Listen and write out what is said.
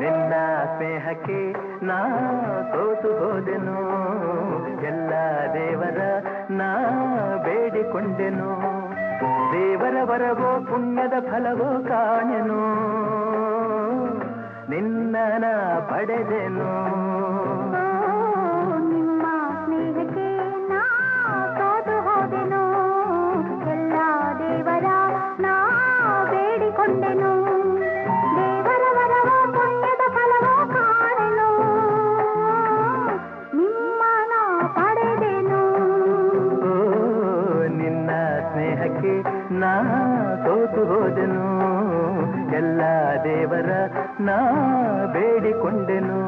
ನಿನ್ನ ಸ್ನೇಹಕ್ಕೆ ನಾ ಸೋತು ಹೋದೆನು, ಎಲ್ಲ ದೇವರ ನಾ ಬೇಡಿಕೊಂಡೆನು, ದೇವರ ವರವೋ ಪುಣ್ಯದ ಫಲವೋ ಕಾಣೆನು, ನಿನ್ನ ನಾ ಪಡೆದೆನು. ನಿಮ್ಮ ಸ್ನೇಹಕ್ಕೆ ನಾ ಸೋತು ಹೋದೆನು, ಎಲ್ಲ ದೇವರ ನಾ ಬೇಡಿಕೊಂಡೆನು, ದೇವರ ವರವೋ ಪುಣ್ಯದ ಫಲವೋ ಕಾಣೆನು, ನಿಮ್ಮ ನಾ ಪಡೆದೆನು. ನಿನ್ನ ಸ್ನೇಹಕ್ಕೆ ನಾ ಸೋತು ಹೋದೆನು, ಎಲ್ಲ ದೇವರ ನಾ ಬೇಡಿಕೊಂಡೆನು.